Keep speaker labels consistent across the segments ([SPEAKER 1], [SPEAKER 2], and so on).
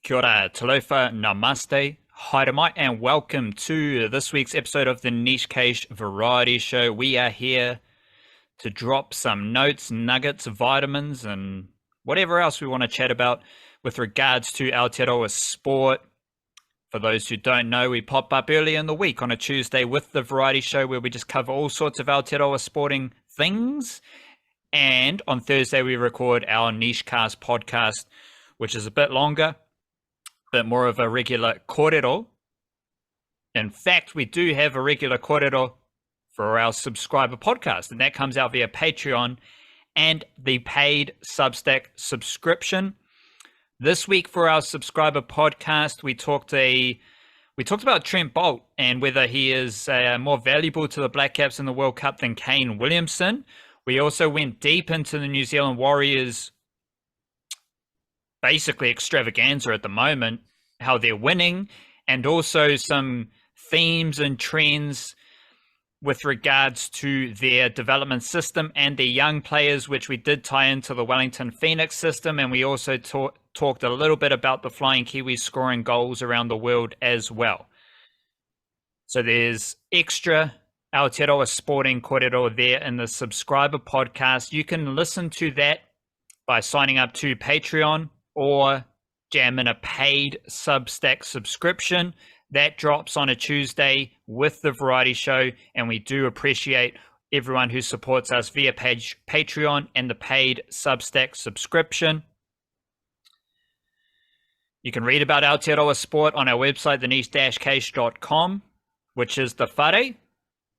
[SPEAKER 1] Kia ora, talofa, namaste, haere and welcome to this week's episode of the Niche Case Variety Show. We are here to drop some notes, nuggets, vitamins, and whatever else we want to chat about with regards to Aotearoa sport. For those who don't know, we pop up early in the week on a Tuesday with the Variety Show where we just cover all sorts of Aotearoa sporting things. And on Thursday, we record our Niche Cast podcast, which is a bit longer, bit more of a regular kōrero. In fact, we do have a regular kōrero for our subscriber podcast, and that comes out via Patreon and the paid Substack subscription. This week for our subscriber podcast, we talked about Trent Boult and whether he is more valuable to the Black Caps in the World Cup than Kane Williamson. We also went deep into the New Zealand Warriors basically extravaganza at the moment, how they're winning, and also some themes and trends with regards to their development system and their young players, which we did tie into the Wellington Phoenix system. And we also talked a little bit about the Flying Kiwis scoring goals around the world as well. So there's extra Aotearoa sporting kōrero there in the subscriber podcast. You can listen to that by signing up to Patreon or jam in a paid Substack subscription. That drops on a Tuesday with the Variety Show, and we do appreciate everyone who supports us via Patreon and the paid Substack subscription. You can read about Aotearoa sport on our website, theniche-case.com, which is the whare,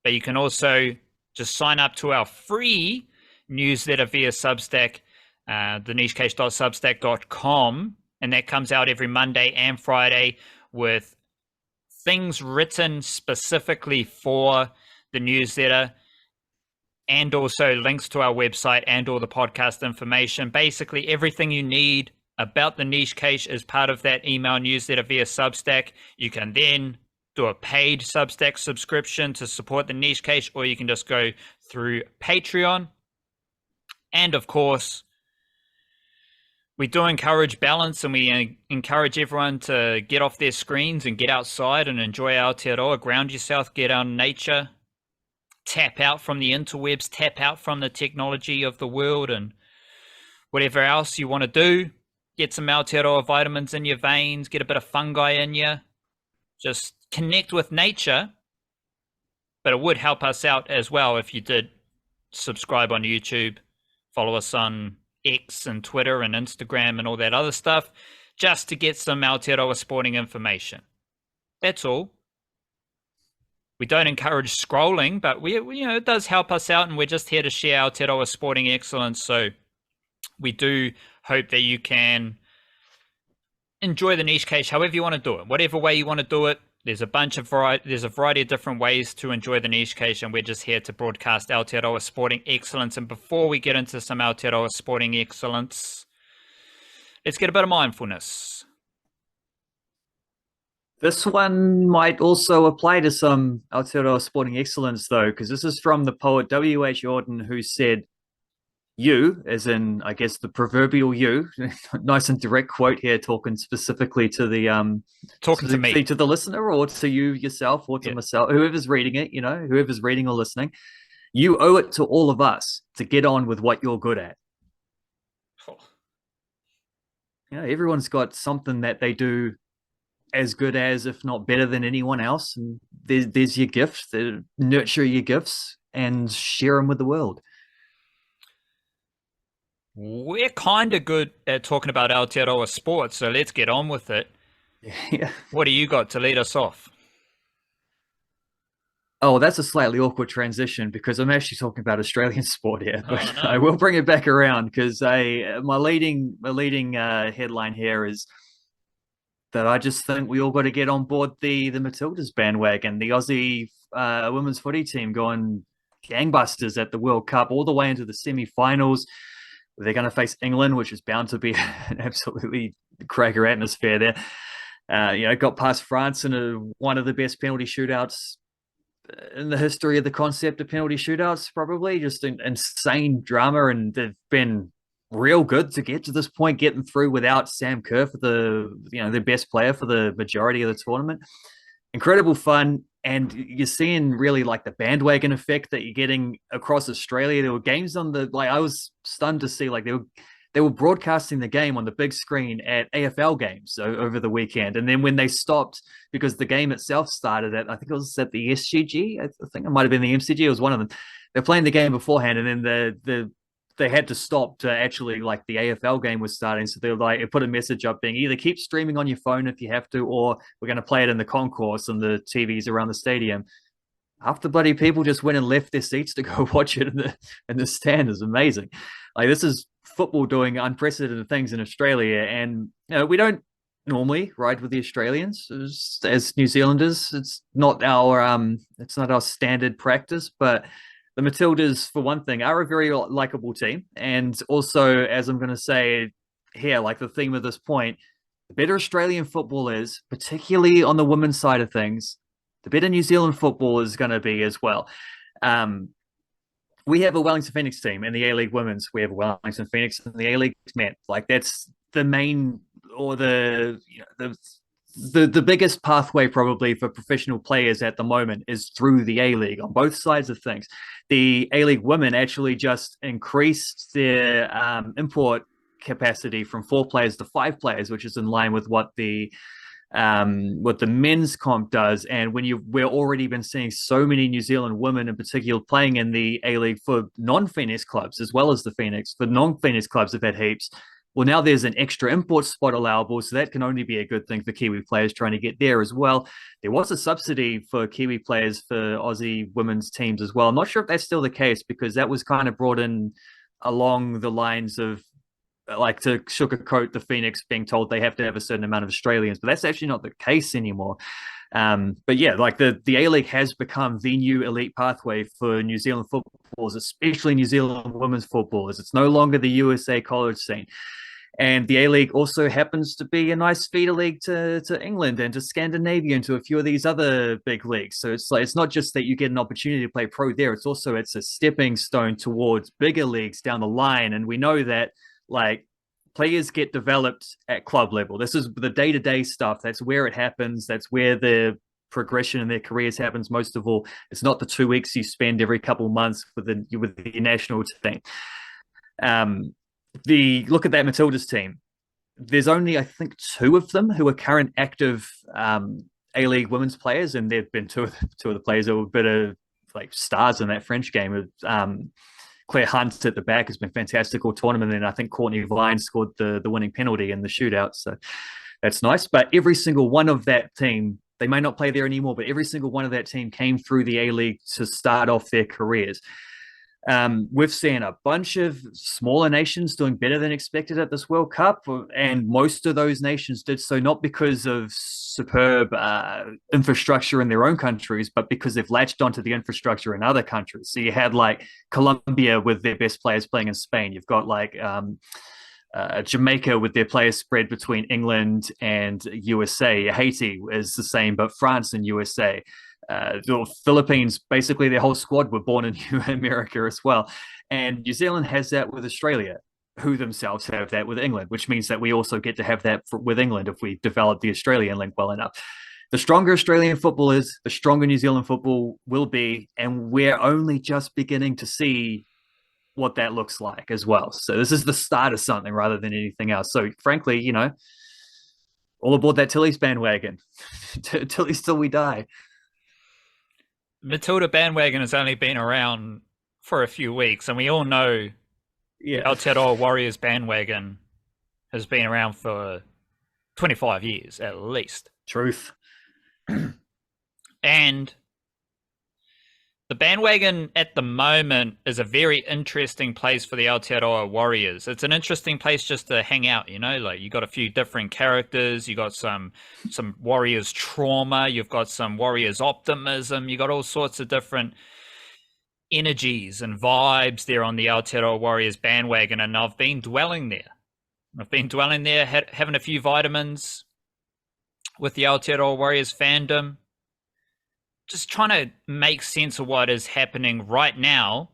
[SPEAKER 1] but you can also just sign up to our free newsletter via Substack, thenichecase.substack.com, and that comes out every Monday and Friday with things written specifically for the newsletter and also links to our website and all the podcast information. Basically, everything you need about the Niche Case is part of that email newsletter via Substack. You can then do a paid Substack subscription to support the Niche Case, or you can just go through Patreon. And of course, we do encourage balance, and we encourage everyone to get off their screens and get outside and enjoy Aotearoa. Ground yourself, get out in nature, tap out from the interwebs, tap out from the technology of the world, and whatever else you want to do. Get some Aotearoa vitamins in your veins, get a bit of fungi in you. Just connect with nature. But it would help us out as well if you did subscribe on YouTube, follow us on X and Twitter and Instagram and all that other stuff, just to get some Aotearoa sporting information. That's all. We don't encourage scrolling, but we it does help us out, and we're just here to share Aotearoa sporting excellence. So we do hope that you can enjoy the Niche Case however you want to do it, whatever way you want to do it. There's a variety of different ways to enjoy the Niche Case, and we're just here to broadcast Aotearoa sporting excellence. And before we get into some Aotearoa sporting excellence, let's get a bit of mindfulness.
[SPEAKER 2] This one might also apply to some Aotearoa sporting excellence, though, because this is from the poet W.H. Auden, who said, "You," as in, I guess, the proverbial you, nice and direct quote here, talking specifically to the
[SPEAKER 1] me,
[SPEAKER 2] to the listener, or to you yourself, or to myself, whoever's reading it, whoever's reading or listening. You owe it to all of us to get on with what you're good at.
[SPEAKER 1] Oh.
[SPEAKER 2] Everyone's got something that they do as good as, if not better than anyone else, and there's your gift. Nurture your gifts and share them with the world.
[SPEAKER 1] We're kind of good at talking about Aotearoa sports, so let's get on with it.
[SPEAKER 2] Yeah.
[SPEAKER 1] What do you got to lead us off?
[SPEAKER 2] Oh, that's a slightly awkward transition because I'm actually talking about Australian sport here, but
[SPEAKER 1] no.
[SPEAKER 2] I will bring it back around because my leading headline here is that I just think we all got to get on board the Matildas bandwagon. The Aussie women's footy team going gangbusters at the World Cup, all the way into the semi-finals. They're going to face England, which is bound to be an absolutely cracker atmosphere there. Got past France in one of the best penalty shootouts in the history of the concept of penalty shootouts, probably. Just insane drama, and they've been real good to get to this point, getting through without Sam Kerr for the best player for the majority of the tournament. Incredible fun. And you're seeing really like the bandwagon effect that you're getting across Australia. There were games on I was stunned to see they were broadcasting the game on the big screen at AFL games over the weekend. And then when they stopped, because the game itself started at, I think it was at the SCG. I think it might have been the MCG. It was one of them. They're playing the game beforehand, and then they had to stop to actually, like, the AFL game was starting. So they were like, it put a message up being either keep streaming on your phone if you have to, or we're going to play it in the concourse and the TVs around the stadium. Half the bloody people just went and left their seats to go watch it in the stand. Is amazing. Like, this is football doing unprecedented things in Australia, and we don't normally ride with the Australians as New Zealanders. It's not our standard practice, but the Matildas, for one thing, are a very likable team. And also, as I'm going to say here, like the theme of this point, the better Australian football is, particularly on the women's side of things, the better New Zealand football is going to be as well. We have a Wellington Phoenix team in the A-League women's. We have a Wellington Phoenix in the A-League men. Like, that's the main, or the biggest pathway probably for professional players at the moment is through the A-League on both sides of things. The A-League women actually just increased their import capacity from 4 players to 5 players, which is in line with what the men's comp does. And we're already been seeing so many New Zealand women in particular playing in the A-League for non-Phoenix clubs, as well as the Phoenix. For non-Phoenix clubs have had heaps. Well, now there's an extra import spot allowable, so that can only be a good thing for Kiwi players trying to get there as well. There was a subsidy for Kiwi players for Aussie women's teams as well. I'm not sure if that's still the case, because that was kind of brought in along the lines of, like, to sugarcoat the Phoenix being told they have to have a certain amount of Australians, but that's actually not the case anymore. But yeah, like the A-League has become the new elite pathway for New Zealand footballers, especially New Zealand women's footballers. It's no longer the USA college scene. And the A-League also happens to be a nice feeder league to England and to Scandinavia and to a few of these other big leagues. So it's like, it's not just that you get an opportunity to play pro there. It's a stepping stone towards bigger leagues down the line. And we know that, like, players get developed at club level. This is the day-to-day stuff. That's where it happens. That's where the progression in their careers happens most of all. It's not the 2 weeks you spend every couple of months with the national team. Look at that Matildas team. There's only, I think, 2 of them who are current active A-League women's players, and they've been two of the players that were a bit of like stars in that French game. Claire Hunt at the back has been fantastic all tournament, and I think Courtney Vine scored the winning penalty in the shootout, so that's nice. But every single one of that team, they may not play there anymore, but every single one of that team came through the A-League to start off their careers. We've seen a bunch of smaller nations doing better than expected at this World Cup, and most of those nations did so not because of superb infrastructure in their own countries, but because they've latched onto the infrastructure in other countries. So you had like Colombia with their best players playing in Spain. You've got like Jamaica with their players spread between England and USA. Haiti is the same, but France and USA. The Philippines, basically their whole squad were born in America as well. And New Zealand has that with Australia, who themselves have that with England, which means that we also get to have that with England if we develop the Australian link well enough. The stronger Australian football is, the stronger New Zealand football will be, and we're only just beginning to see what that looks like as well. So this is the start of something rather than anything else. So frankly, all aboard that Tilly's bandwagon. Tilly's till we die.
[SPEAKER 1] Matilda bandwagon has only been around for a few weeks, and we all know Aotearoa Warriors bandwagon has been around for 25 years at least.
[SPEAKER 2] Truth.
[SPEAKER 1] And the bandwagon at the moment is a very interesting place for the Aotearoa Warriors. It's an interesting place just to hang out, like you got a few different characters, you got some Warriors trauma, you've got some Warriors optimism, you got all sorts of different energies and vibes there on the Aotearoa Warriors bandwagon, and I've been dwelling there. Having a few vitamins with the Aotearoa Warriors fandom, just trying to make sense of what is happening right now,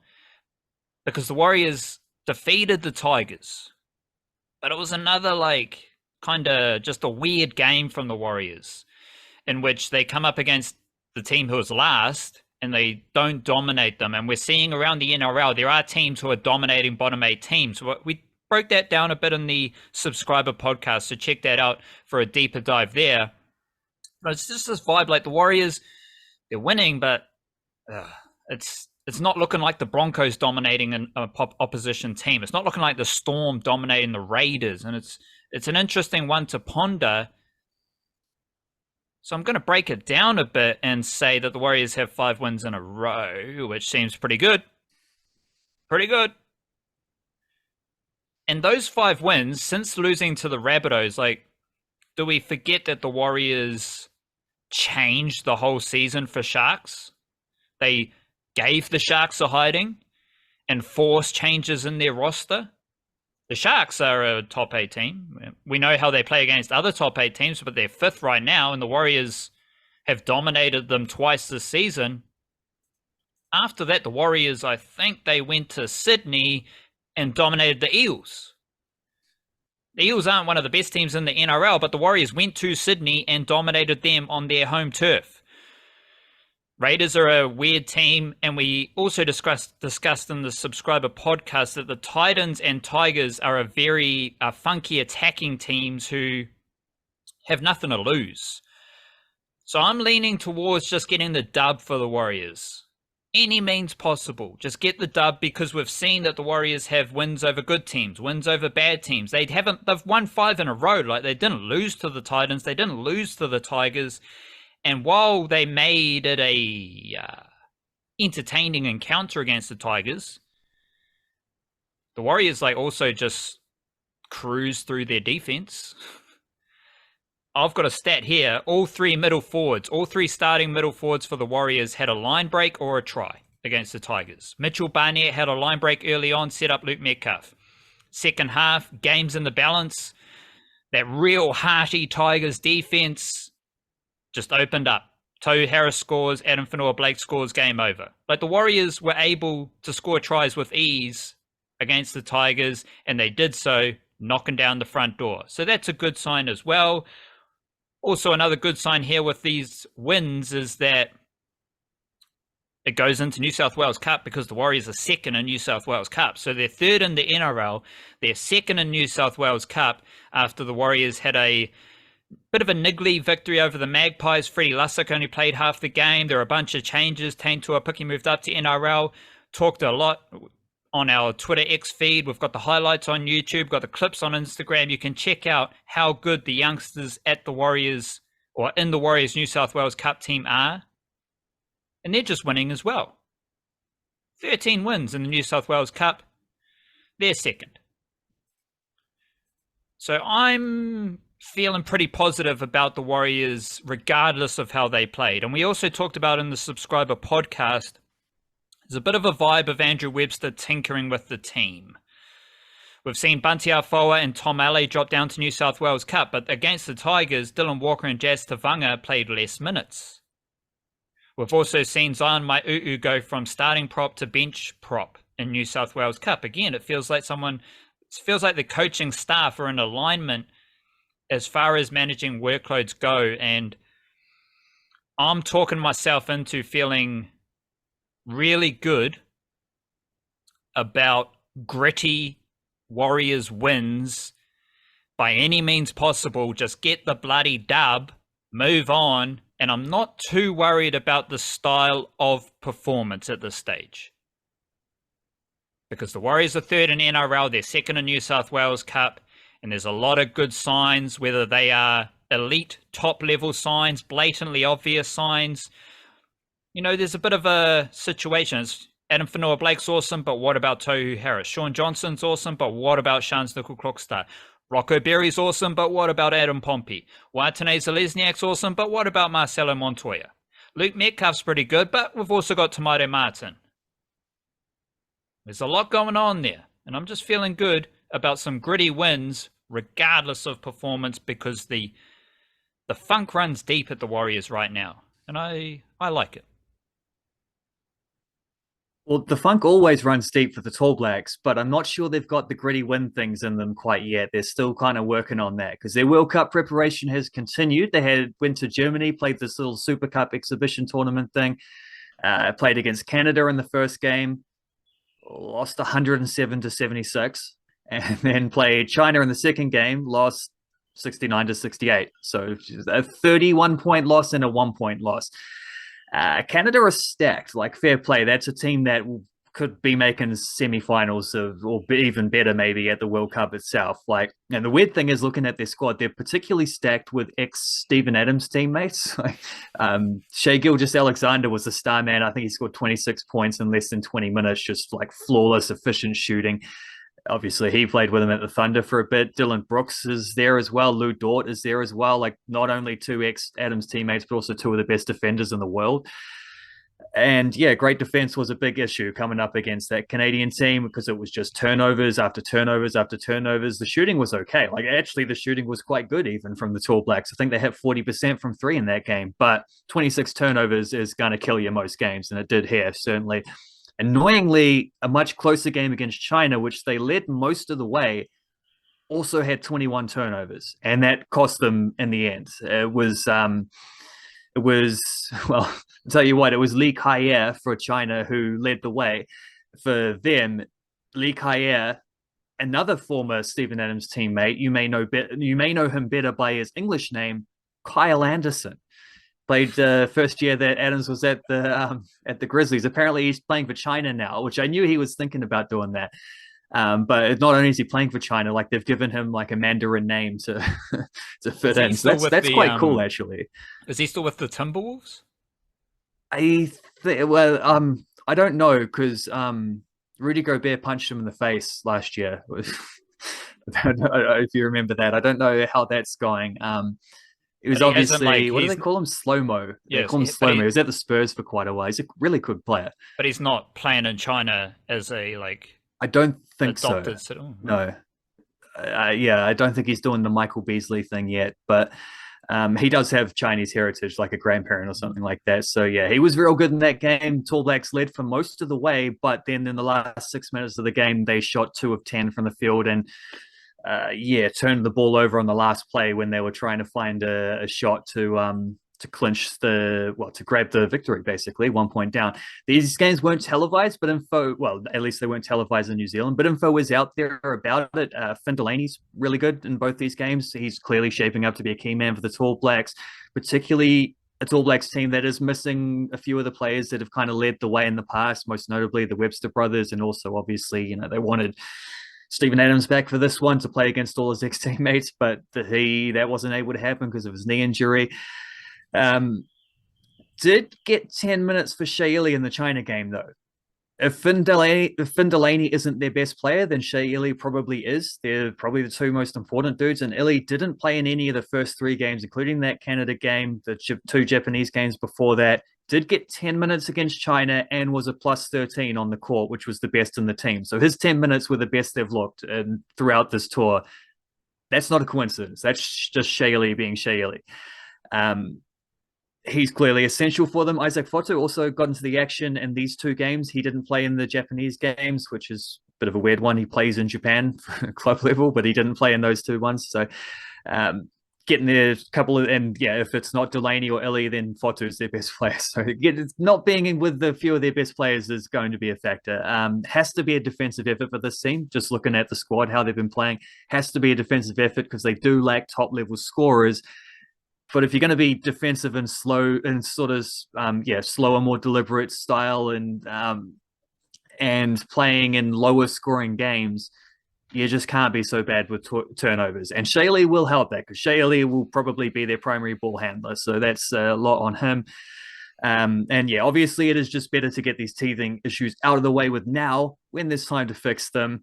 [SPEAKER 1] because the Warriors defeated the Tigers. But it was another, like, kind of just a weird game from the Warriors, in which they come up against the team who was last and they don't dominate them. And we're seeing around the NRL, there are teams who are dominating bottom 8 teams. We broke that down a bit in the subscriber podcast, so check that out for a deeper dive there. But it's just this vibe, like the Warriors, they're winning, but it's not looking like the Broncos dominating an opposition team. It's not looking like the Storm dominating the Raiders, and it's an interesting one to ponder. So I'm going to break it down a bit and say that the Warriors have 5 wins in a row, which seems pretty good. Pretty good. And those 5 wins, since losing to the Rabbitohs, like, do we forget that the Warriors changed the whole season for Sharks? They gave the Sharks a hiding and forced changes in their roster. The Sharks are a top 8 team. We know how they play against other top 8 teams, but they're 5th right now, and the Warriors have dominated them twice this season. After that, the Warriors, I think they went to Sydney and dominated the Eels. The Eels aren't one of the best teams in the NRL, but the Warriors went to Sydney and dominated them on their home turf. Raiders are a weird team, and we also discussed in the subscriber podcast that the Titans and Tigers are a very funky attacking teams who have nothing to lose. So I'm leaning towards just getting the dub for the Warriors. Any means possible. Just get the dub, because we've seen that the Warriors have wins over good teams, wins over bad teams. They've won 5 in a row. Like, they didn't lose to the Titans, they didn't lose to the Tigers. And while they made it a entertaining encounter against the Tigers, the Warriors also just cruised through their defense. I've got a stat here. All 3 starting middle forwards for the Warriors had a line break or a try against the Tigers. Mitchell Barnett had a line break early on, set up Luke Metcalf. Second half, games in the balance. That real hearty Tigers defense just opened up. Tohu Harris scores, Adam Fanua-Blake scores, game over. Like, the Warriors were able to score tries with ease against the Tigers, and they did so, knocking down the front door. So that's a good sign as well. Also, another good sign here with these wins is that it goes into New South Wales Cup, because the Warriors are 2nd in New South Wales Cup. So they're 3rd in the NRL. They're 2nd in New South Wales Cup after the Warriors had a bit of a niggly victory over the Magpies. Freddie Lussick only played half the game. There are a bunch of changes. Tane Tuapiki moved up to NRL. Talked a lot on our Twitter X feed. We've got the highlights on YouTube, got the clips on Instagram. You can check out how good the youngsters at the Warriors, or in the Warriors New South Wales Cup team, are. And they're just winning as well. 13 wins in the New South Wales Cup. They're 2nd. So I'm feeling pretty positive about the Warriors, regardless of how they played. And we also talked about in the subscriber podcast, there's a bit of a vibe of Andrew Webster tinkering with the team. We've seen Bunty Afoa and Tauaneai drop down to New South Wales Cup, but against the Tigers, Dylan Walker and Jazz Tavanga played less minutes. We've also seen Zion Mai'uu go from starting prop to bench prop in New South Wales Cup. Again, it feels like the coaching staff are in alignment as far as managing workloads go, and I'm talking myself into feeling really good about gritty Warriors wins by any means possible. Just get the bloody dub, move on, and I'm not too worried about the style of performance at this stage. Because the Warriors are 3rd in NRL, they're 2nd in New South Wales Cup, and there's a lot of good signs, whether they are elite, top-level signs, blatantly obvious signs. You know, there's a bit of a situation. Adam Fanua-Blake's awesome, but what about Tohu Harris? Sean Johnson's awesome, but what about Shans Nickel-Klockstar? Rocco Berry's awesome, but what about Adam Pompey? Waitane Zalesniak's awesome, but what about Marcelo Montoya? Luke Metcalf's pretty good, but we've also got Tamaire Martin. There's a lot going on there, and I'm just feeling good about some gritty wins, regardless of performance, because the funk runs deep at the Warriors right now, and I like it.
[SPEAKER 2] Well, the funk always runs deep for the Tall Blacks, but I'm not sure they've got the gritty win things in them quite yet. They're still kind of working on that because their World Cup preparation has continued. Went to Germany, played this little Super Cup exhibition tournament thing, played against Canada in the first game, lost 107 to 76, and then played China in the second game, lost 69 to 68. So a 31-point loss and a 1-point loss. Canada are stacked. Like, fair play. That's a team that could be making semi-finals or even better maybe at the World Cup itself. Like, and the weird thing is, looking at their squad, they're particularly stacked with ex-Stephen Adams teammates. Shea Gilgeous-Alexander was the star man. I think he scored 26 points in less than 20 minutes, just like flawless, efficient shooting. Obviously, he played with him at the Thunder for a bit. Dylan Brooks is there as well. Lou Dort is there as well. Like, not only two ex-Adams teammates, but also two of the best defenders in the world. And yeah, great defense was a big issue coming up against that Canadian team because it was just turnovers after turnovers after turnovers. The shooting was okay. Like, actually, the shooting was quite good even from the Tall Blacks. I think they hit 40% from three in that game, but 26 turnovers is going to kill you most games, and it did here, certainly. Annoyingly, a much closer game against China, which they led most of the way, also had 21 turnovers, and that cost them in the end. Well, I'll tell you what, it was Lee Kai for China who led the way. For them, Lee Kai, another former Stephen Adams teammate, you may know him better by his English name, Kyle Anderson. Played first year that Adams was at the Grizzlies. Apparently, he's playing for China now, which I knew he was thinking about doing that. But not only is he playing for China, like, they've given him like a Mandarin name to to fit in. So that's quite cool, actually.
[SPEAKER 1] Is he still with the Timberwolves?
[SPEAKER 2] I don't know because Rudy Gobert punched him in the face last year. I don't know if you remember that. I don't know how that's going. It was obviously, what do they call him? Slow-mo. They call him Slow-mo. He was at the Spurs for quite a while. He's a really good player.
[SPEAKER 1] But he's not playing in China as a, like...
[SPEAKER 2] I don't think so. No. Yeah, I don't think he's doing the Michael Beasley thing yet, but he does have Chinese heritage, like a grandparent or something like that. So yeah, he was real good in that game. Tall Blacks led for most of the way, but then in the last 6 minutes of the game, they shot 2 of 10 from the field and turned the ball over on the last play when they were trying to find a shot to clinch to grab the victory, basically 1 point down. These games weren't televised, but at least they weren't televised in New Zealand, but info is out there about it. Finn Delaney's really good in both these games. He's clearly shaping up to be a key man for the Tall Blacks, particularly a Tall Blacks team that is missing a few of the players that have kind of led the way in the past, most notably the Webster brothers, and also obviously, they wanted Stephen Adams back for this one to play against all his ex-teammates, but that wasn't able to happen because of his knee injury. Did get 10 minutes for Shea Ili in the China game, though. If Finn Delaney isn't their best player, then Shea Ili probably is. They're probably the two most important dudes, and Ili didn't play in any of the first 3 games, including that Canada game, the 2 Japanese games before that. Did get 10 minutes against China and was a plus 13 on the court, which was the best in the team. So his 10 minutes were the best they've looked throughout this tour. That's not a coincidence. That's just Shea Ili being Shea Ili. He's clearly essential for them. Isaac Fotu also got into the action in these 2 games. He didn't play in the Japanese games, which is a bit of a weird one. He plays in Japan for club level, but he didn't play in those 2 ones. So getting there if it's not Delaney or Ili, then Fotu is their best player. So not being with a few of their best players is going to be a factor. Has to be a defensive effort for this team. Just looking at the squad, how they've been playing, has to be a defensive effort because they do lack top-level scorers. But if you're going to be defensive and slow and sort of slower, more deliberate style and playing in lower scoring games, you just can't be so bad with turnovers. And Shea Ili will help that because Shea Ili will probably be their primary ball handler. So that's a lot on him. Obviously it is just better to get these teething issues out of the way with now when there's time to fix them.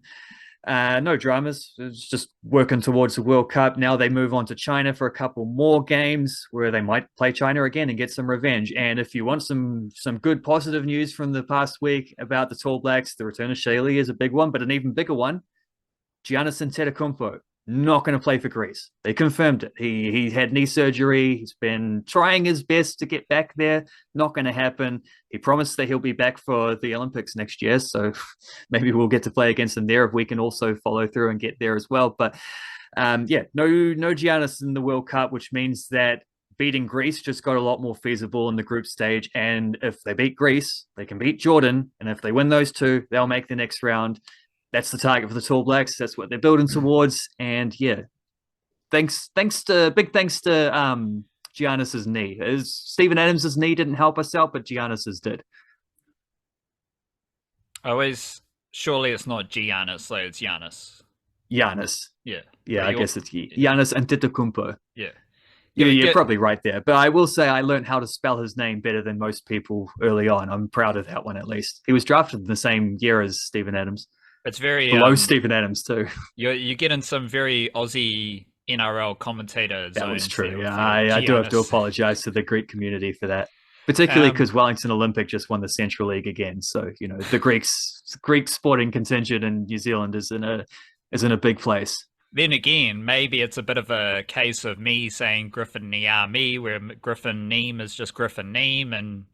[SPEAKER 2] No dramas. It's just working towards the World Cup. Now they move on to China for a couple more games where they might play China again and get some revenge. And if you want some good positive news from the past week about the Tall Blacks, the return of Shea Ili is a big one, but an even bigger one, Giannis Antetokounmpo. not going to play for Greece. They confirmed it. He had knee surgery. He's been trying his best to get back there. Not going to happen. He promised that he'll be back for the Olympics next year. So maybe we'll get to play against him there if we can also follow through and get there as well. But yeah, no Giannis in the World Cup, which means that beating Greece just got a lot more feasible in the group stage. And if they beat Greece, they can beat Jordan. And if they win those two, they'll make the next round. That's the target for the Tall Blacks. That's what they're building towards. And yeah, big thanks to Giannis's knee. Steven Adams's knee didn't help us out, but Giannis's did.
[SPEAKER 1] Surely it's not Giannis, so it's Giannis.
[SPEAKER 2] Giannis.
[SPEAKER 1] Yeah.
[SPEAKER 2] Yeah, I guess it's Giannis Antetokounmpo.
[SPEAKER 1] Yeah.
[SPEAKER 2] You're probably right there. But I will say I learned how to spell his name better than most people early on. I'm proud of that one, at least. He was drafted in the same year as Steven Adams.
[SPEAKER 1] It's very
[SPEAKER 2] below Steven Adams too.
[SPEAKER 1] You get in some very Aussie NRL commentators.
[SPEAKER 2] That was true. Yeah, I do have to apologize to the Greek community for that, particularly because Wellington Olympic just won the Central League again. So the Greek sporting contingent in New Zealand is in a big place.
[SPEAKER 1] Then again, maybe it's a bit of a case of me saying Griffin Niami, where Griffin Neem is just Griffin Neem, and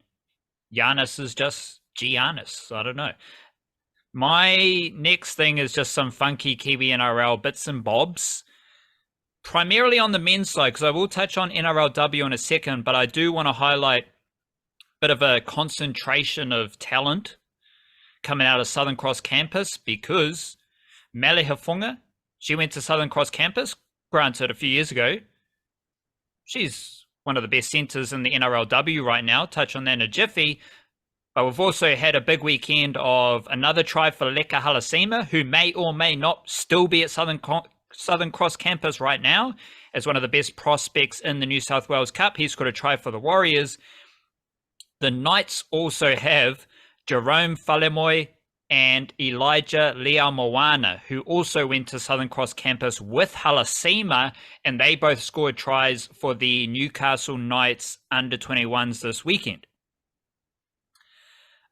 [SPEAKER 1] Giannis is just Giannis. I don't know. My next thing is just some funky Kiwi-NRL bits and bobs, primarily on the men's side, because I will touch on NRLW in a second, but I do want to highlight a bit of a concentration of talent coming out of Southern Cross campus, because Mele Hafunga, she went to Southern Cross campus, granted a few years ago. She's one of the best centers in the NRLW right now, touch on that in a jiffy. But we've also had a big weekend of another try for Leka Halasima, who may or may not still be at Southern Cross campus right now as one of the best prospects in the New South Wales Cup. He's got a try for the Warriors. The Knights also have Jerome Falemoy and Elijah Leao-Moana, who also went to Southern Cross campus with Halasima, and they both scored tries for the Newcastle Knights under-21s this weekend.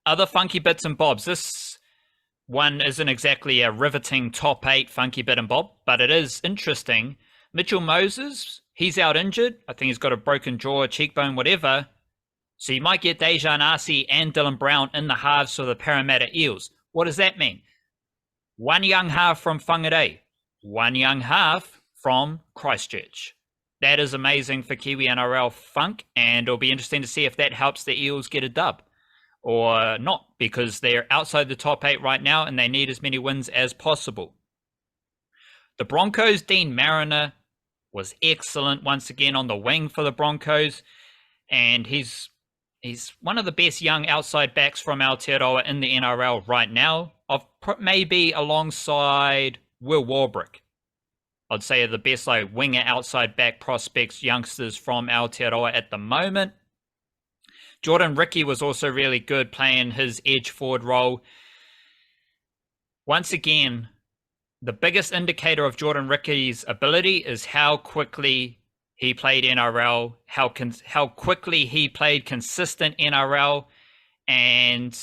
[SPEAKER 1] Other funky bits and bobs. This one isn't exactly a riveting top 8 funky bit and bob, but it is interesting. Mitchell Moses, he's out injured. I think he's got a broken jaw, cheekbone, whatever. So you might get Dejan Arce and Dylan Brown in the halves for the Parramatta Eels. What does that mean? One young half from Whangarei, one young half from Christchurch. That is amazing for Kiwi-NRL funk, and it'll be interesting to see if that helps the Eels get a dub. Or not, because they're outside the top 8 right now and they need as many wins as possible. The Broncos, Dean Mariner was excellent once again on the wing for the Broncos, and he's one of the best young outside backs from Aotearoa in the NRL right now, of maybe alongside Will Warbrick. I'd say the best winger outside back prospects, youngsters from Aotearoa at the moment. Jordan Ricky was also really good playing his edge forward role. Once again, the biggest indicator of Jordan Ricky's ability is how quickly he played NRL, how quickly he played consistent NRL, and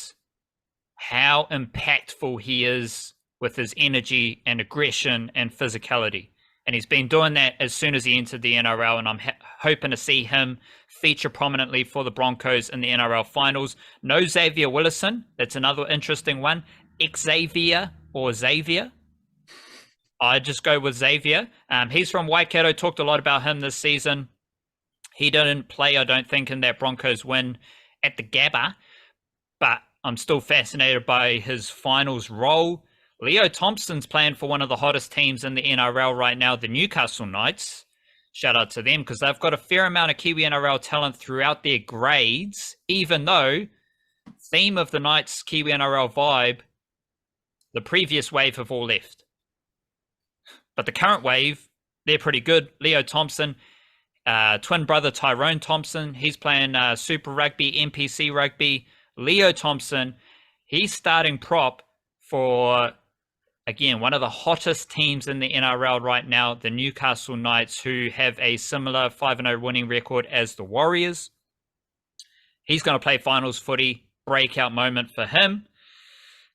[SPEAKER 1] how impactful he is with his energy and aggression and physicality. And he's been doing that as soon as he entered the NRL, and I'm hoping to see him feature prominently for the Broncos in the NRL finals. No Xavier Willison. That's another interesting one. Xavier or Xavier. I just go with Xavier. He's from Waikato. Talked a lot about him this season. He didn't play, I don't think, in that Broncos win at the Gabba, but I'm still fascinated by his finals role. Leo Thompson's playing for one of the hottest teams in the NRL right now, the Newcastle Knights. Shout out to them, because they've got a fair amount of Kiwi-NRL talent throughout their grades, even though theme of the Knights Kiwi-NRL vibe, the previous wave have all left. But the current wave, they're pretty good. Leo Thompson, twin brother Tyrone Thompson, he's playing Super Rugby, NPC Rugby. Leo Thompson, he's starting prop for, again, one of the hottest teams in the NRL right now, the Newcastle Knights, who have a similar 5-0 winning record as the Warriors. He's going to play finals footy. Breakout moment for him.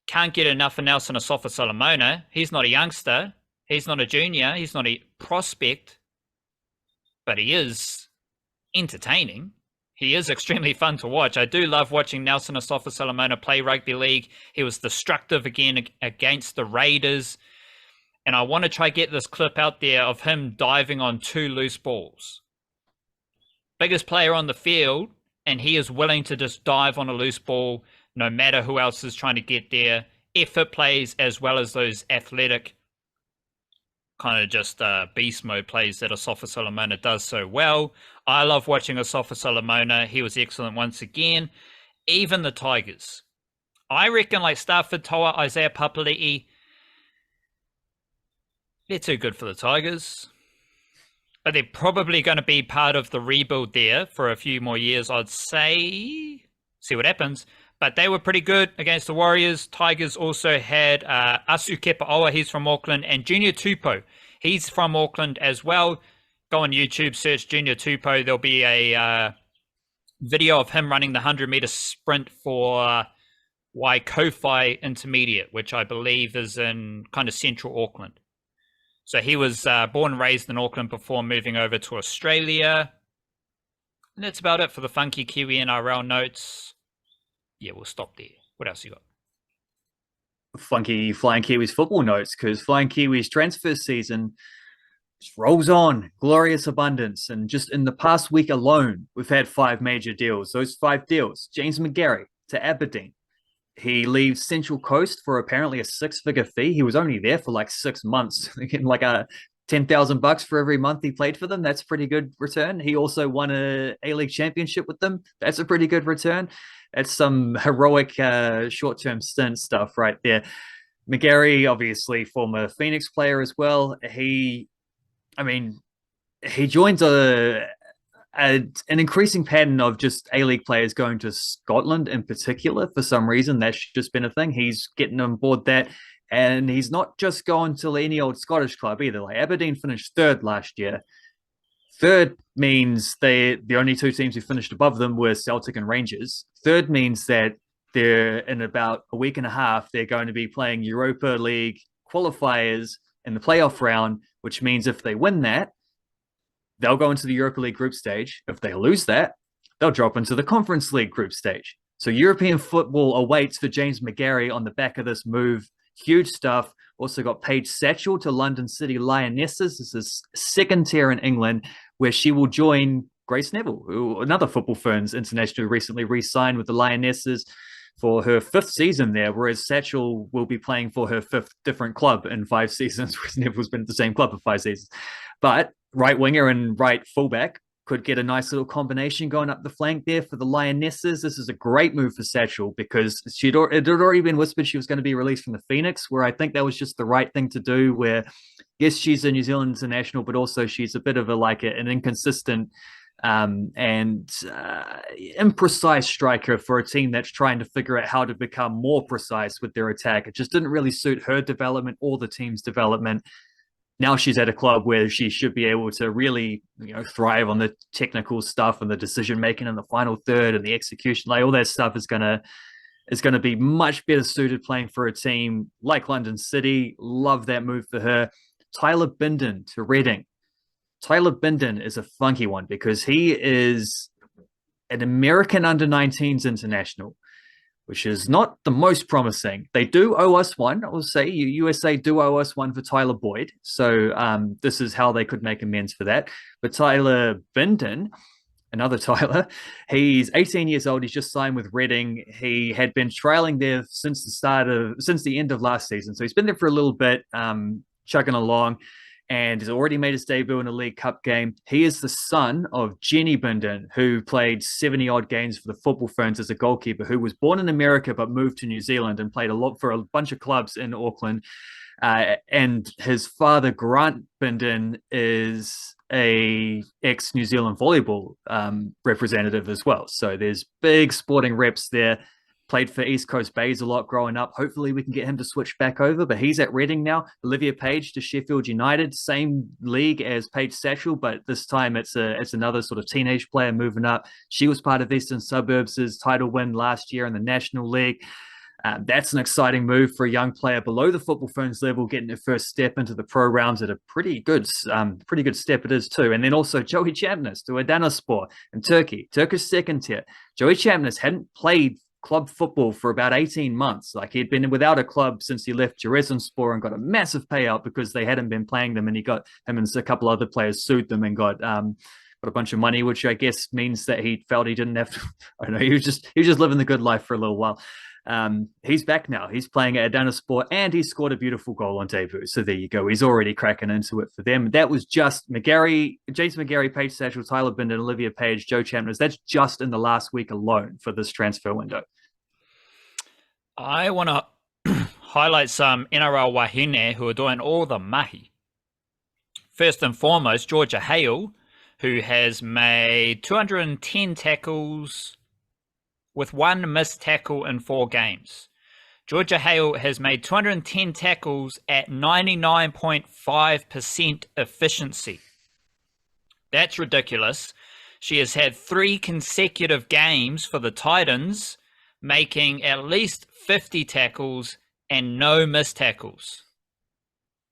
[SPEAKER 1] Can't get enough of Nelson Asafa-Solomona. He's not a youngster. He's not a junior, he's not a prospect, but he is entertaining. He is extremely fun to watch. I do love watching Nelson Asafa-Solomona play rugby league. He was destructive again against the Raiders. And I want to try get this clip out there of him diving on 2 loose balls. Biggest player on the field, and he is willing to just dive on a loose ball no matter who else is trying to get there. Effort plays as well as those athletic kind of just beast mode plays that Asafa-Solomona does so well. I love watching Asafa-Solomona. He was excellent once again. Even the Tigers. I reckon like Stafford Toa, Isaiah Papali'i, they're too good for the Tigers. But they're probably going to be part of the rebuild there for a few more years, I'd say. See what happens. But they were pretty good against the Warriors. Tigers also had Asu Kepaoa, he's from Auckland, and Junior Tupou, he's from Auckland as well. Go on YouTube, search Junior Tupou. There'll be a video of him running the 100-meter sprint for Waikofi Intermediate, which I believe is in kind of central Auckland. So he was born and raised in Auckland before moving over to Australia. And that's about it for the funky Kiwi-NRL notes. Yeah, we'll stop there. What else you got?
[SPEAKER 2] Funky Flying Kiwis football notes, because Flying Kiwis transfer season just rolls on, glorious abundance. And just in the past week alone, we've had 5 major deals. Those 5 deals: James McGarry to Aberdeen. He leaves Central Coast for apparently a 6-figure fee. He was only there for like 6 months, getting like a $10,000 for every month he played for them. That's a pretty good return. He also won a A-League championship with them. That's a pretty good return. That's some heroic short-term stint stuff right there. McGarry, obviously former Phoenix player as well. He joins an increasing pattern of just A-League players going to Scotland in particular. For some reason, that's just been a thing. He's getting on board that. And he's not just going to any old Scottish club either. Like Aberdeen finished 3rd last year. 3rd means the only 2 teams who finished above them were Celtic and Rangers. 3rd means that they're in about a week and a half, they're going to be playing Europa League qualifiers in the playoff round, which means if they win that, they'll go into the Europa League group stage. If they lose that, they'll drop into the Conference League group stage. So European football awaits for James McGarry on the back of this move. Huge stuff. Also got Paige Satchell to London City Lionesses. This is 2nd tier in England, where she will join Grace Neville, who another Football Ferns international recently re-signed with the Lionesses for her 5th season there, whereas Satchell will be playing for her 5th different club in 5 seasons, whereas Neville's been at the same club for 5 seasons. But right winger and right fullback could get a nice little combination going up the flank there for the Lionesses. This is a great move for Satchell because it had already been whispered she was going to be released from the Phoenix, where I think that was just the right thing to do, where yes, she's a New Zealand international, but also she's a bit of an inconsistent and imprecise striker for a team that's trying to figure out how to become more precise with their attack. It just didn't really suit her development or the team's development. Now she's at a club where she should be able to really, thrive on the technical stuff and the decision making in the final third and the execution. Like all that stuff is gonna be much better suited playing for a team like London City. Love that move for her. Tyler Bindon to Reading. Tyler Bindon is a funky one because he is an American under-19s international, which is not the most promising. They do owe us one. I will say USA do owe us one for Tyler Boyd. So this is how they could make amends for that. But Tyler Bindon, another Tyler, he's 18 years old. He's just signed with Reading. He had been trialing there since the end of last season. So he's been there for a little bit, chugging along, and has already made his debut in a League Cup game. He is the son of Jenny Bindon, who played 70-odd games for the Football Ferns as a goalkeeper, who was born in America but moved to New Zealand and played a lot for a bunch of clubs in Auckland. And his father, Grant Bindon, is a ex-New Zealand volleyball representative as well. So there's big sporting reps there. Played for East Coast Bays a lot growing up. Hopefully we can get him to switch back over, but he's at Reading now. Olivia Page to Sheffield United, same league as Paige Satchell, but this time it's another sort of teenage player moving up. She was part of Eastern Suburbs' title win last year in the National League. That's an exciting move for a young player below the football ferns level, getting their first step into the pro realms at a pretty good step it is too. And then also Joey Champness to Adanaspor in Turkey, Turkish second tier. Joey Champness hadn't played club football for about 18 months. Like, he'd been without a club since he left Giresunspor and got a massive payout because they hadn't been playing them, and him and a couple other players sued them and got a bunch of money, which I guess means that he felt he didn't have to. I don't know. He was just living the good life for a little while. He's back now. He's playing at Adanaspor, and he scored a beautiful goal on debut. So there you go. He's already cracking into it for them. That was just McGarry, Jason McGarry, Paige Satchel, Tyler Bindon, Olivia Page, Joe Champness. That's just in the last week alone for this transfer window.
[SPEAKER 1] I want to highlight some NRLWahine who are doing all the mahi. First and foremost, Georgia Hale, who has made 210 tackles with one missed tackle in 4 games. Georgia Hale has made 210 tackles at 99.5% efficiency. That's ridiculous. She has had 3 consecutive games for the Titans, making at least 50 tackles and no missed tackles.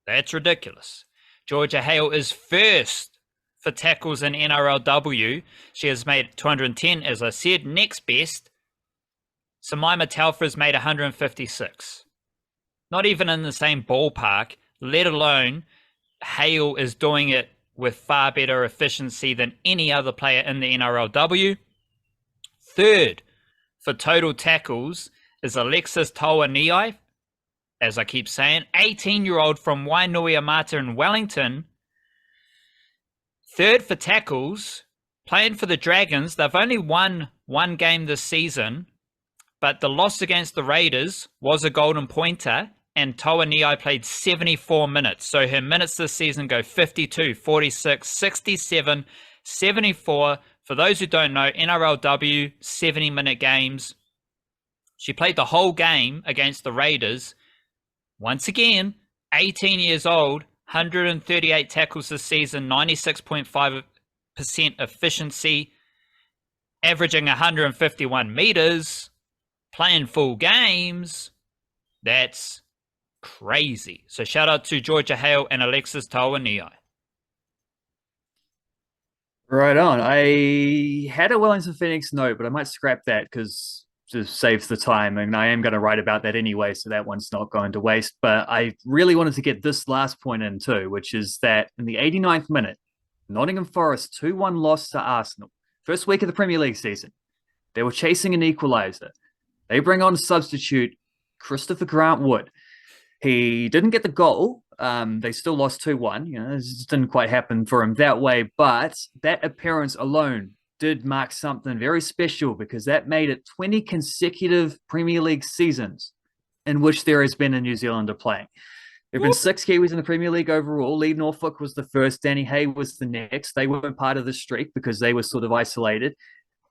[SPEAKER 1] That's ridiculous. Georgia Hale is first for tackles in NRLW. She has made 210, as I said. Next best, Samaima Telfer's made 156. Not even in the same ballpark, let alone Hale is doing it with far better efficiency than any other player in the NRLW. Third for total tackles is Alexis Tauaneai, as I keep saying, 18-year-old from Wainuiamata in Wellington. Third for tackles, playing for the Dragons. They've only won 1 game this season, but the loss against the Raiders was a golden pointer, and Tauaneai played 74 minutes. So her minutes this season go 52, 46, 67, 74. For those who don't know, NRLW, 70-minute games. She played the whole game against the Raiders. Once again, 18 years old, 138 tackles this season, 96.5% efficiency, averaging 151 meters, playing full games. That's crazy. So shout out to Georgia Hale and Alexis Tauaneai.
[SPEAKER 2] Right on. I had a Wellington Phoenix note, but I might scrap that because just saves the time, and I am going to write about that anyway, so that one's not going to waste. But I really wanted to get this last point in too, which is that in the 89th minute, Nottingham Forest 2-1 loss to Arsenal. First week of the Premier League season. They were chasing an equaliser. They bring on substitute Christopher Grant-Wood. He didn't get the goal. They still lost 2-1. You know, it just didn't quite happen for him that way. But that appearance alone did mark something very special, because that made it 20 consecutive Premier League seasons in which there has been a New Zealander playing. There have been 6 Kiwis in the Premier League overall. Lee Norfolk was the first. Danny Hay was the next. They weren't part of the streak because they were sort of isolated.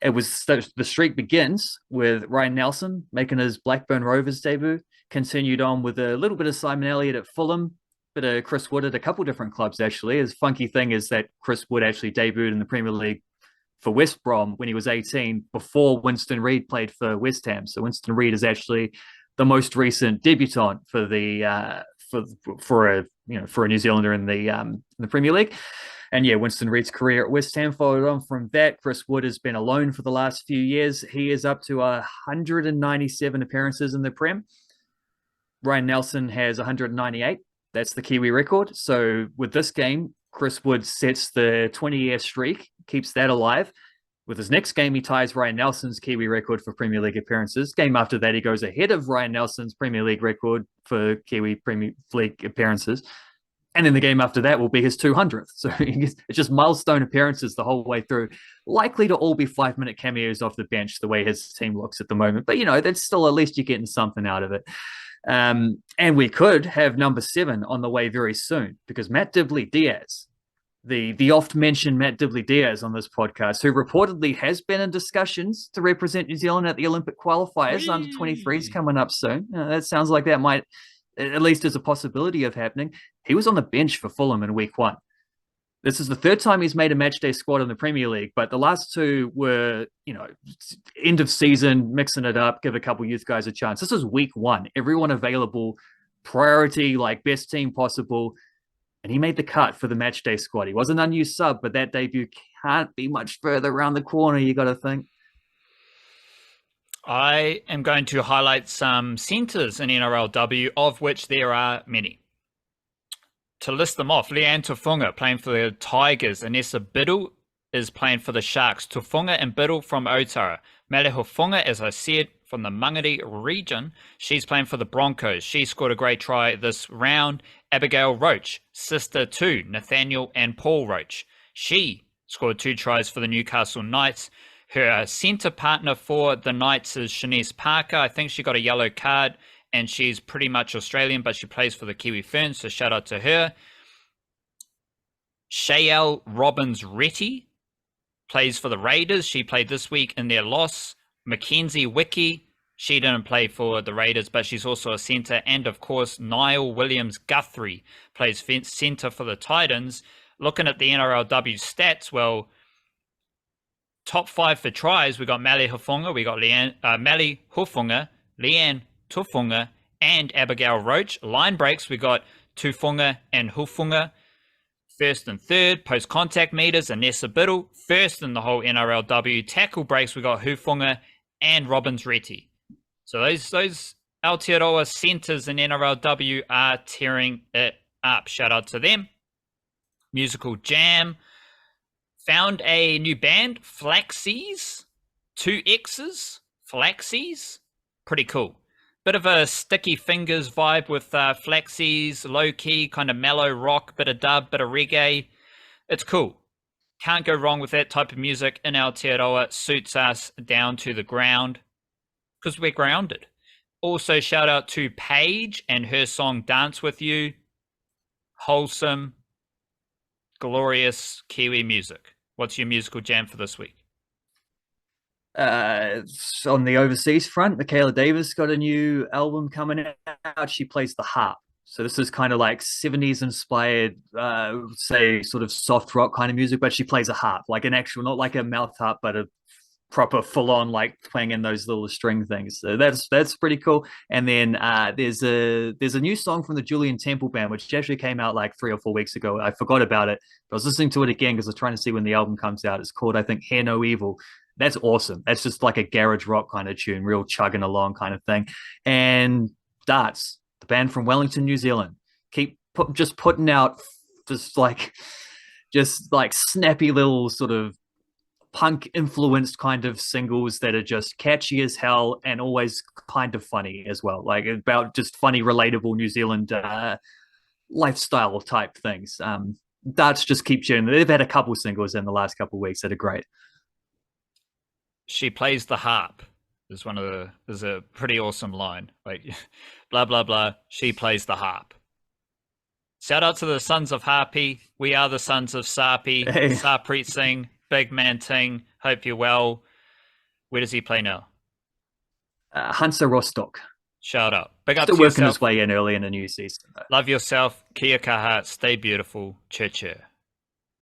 [SPEAKER 2] It was the streak begins with Ryan Nelson making his Blackburn Rovers debut, continued on with a little bit of Simon Elliott at Fulham, bit of Chris Wood at a couple different clubs, actually. His funky thing is that Chris Wood actually debuted in the Premier League for West Brom when he was 18, before Winston Reid played for West Ham. So Winston Reid is actually the most recent debutant for the for a New Zealander in the Premier League. And yeah, Winston Reid's career at West Ham followed on from that. Chris Wood has been alone for the last few years. He is up to 197 appearances in the Prem. Ryan Nelson has 198. That's the Kiwi record. So with this game, Chris Wood sets the 20-year streak, keeps that alive. With his next game, he ties Ryan Nelson's Kiwi record for Premier League appearances. Game after that, he goes ahead of Ryan Nelson's Premier League record for Kiwi Premier League appearances. And then the game after that will be his 200th. So it's just milestone appearances the whole way through. Likely to all be 5-minute cameos off the bench, the way his team looks at the moment. But, that's still, at least you're getting something out of it. And we could have number 7 on the way very soon, because Matt Dibley-Diaz, the oft-mentioned Matt Dibley-Diaz on this podcast, who reportedly has been in discussions to represent New Zealand at the Olympic qualifiers. Under 23s coming up soon. That sounds like that might, at least as a possibility of happening. He was on the bench for Fulham in week 1. This is the third time he's made a matchday squad in the Premier League, but the last two were, end of season, mixing it up, give a couple youth guys a chance. This is week one, everyone available, priority, like best team possible. And he made the cut for the matchday squad. He was an unused sub, but that debut can't be much further around the corner, you got to think.
[SPEAKER 1] I am going to highlight some centres in NRLW, of which there are many. To list them off, Leanne Tufunga playing for the Tigers. Anessa Biddle is playing for the Sharks. Tufunga and Biddle from Otara. Mele Hufunga, as I said, from the Mangere region. She's playing for the Broncos. She scored a great try this round. Abigail Roach, sister to Nathaniel and Paul Roach. She scored 2 tries for the Newcastle Knights. Her centre partner for the Knights is Shanice Parker. I think she got a yellow card, and she's pretty much Australian, but she plays for the Kiwi Ferns, so shout out to her. Shayelle Robbins-Retty plays for the Raiders. She played this week in their loss. Mackenzie Wiki, she didn't play for the Raiders, but she's also a centre. And, of course, Niall Williams-Guthrie plays centre for the Titans. Looking at the NRLW stats, well, top 5 for tries, we got Mali Hufunga, we got Mali Hufunga, Leanne Tufunga, and Abigail Roach. Line breaks, we got Tufunga and Hufunga. First and third. Post contact meters, Anessa Biddle. First in the whole NRLW. Tackle breaks, we got Hufunga and Robbins-Retty. So those Aotearoa centres in NRLW are tearing it up. Shout out to them. Musical Jam. Found a new band, Flaxies. 2 X's. Flaxies. Pretty cool. Bit of a Sticky Fingers vibe with Flaxies, low-key, kind of mellow rock, bit of dub, bit of reggae. It's cool. Can't go wrong with that type of music in Aotearoa. Suits us down to the ground because we're grounded. Also, shout out to Paige and her song Dance With You. Wholesome, glorious Kiwi music. What's your musical jam for this week?
[SPEAKER 2] On the overseas front, Michaela Davis got a new album coming out. She plays the harp. So this is kind of like 70s inspired, say sort of soft rock kind of music, but she plays a harp, like an actual, not like a mouth harp, but a proper full on, like playing in those little string things. So that's pretty cool. And then there's a new song from the Julian Temple Band, which actually came out like 3 or 4 weeks ago. I forgot about it, but I was listening to it again because I was trying to see when the album comes out. It's called, I think, Hear No Evil. That's awesome. That's just like a garage rock kind of tune, real chugging along kind of thing. And Darts, the band from Wellington, New Zealand, keep putting out just like snappy little sort of punk influenced kind of singles that are just catchy as hell and always kind of funny as well, like about just funny, relatable New Zealand lifestyle type things. Darts just keep tuning. They've had a couple singles in the last couple of weeks that are great.
[SPEAKER 1] She plays the harp is a pretty awesome line. Like blah blah blah. She plays the harp. Shout out to the Sons of Harpy. We are the Sons of Sarpi. Hey. Sarpreet Singh, Big Man Ting. Hope you're well. Where does he play now?
[SPEAKER 2] Hansa Rostock.
[SPEAKER 1] Shout out. Big up
[SPEAKER 2] Still
[SPEAKER 1] to
[SPEAKER 2] working
[SPEAKER 1] yourself.
[SPEAKER 2] his way in early in the new season.
[SPEAKER 1] Love yourself. Kia kaha. Stay beautiful. Cheer cheer.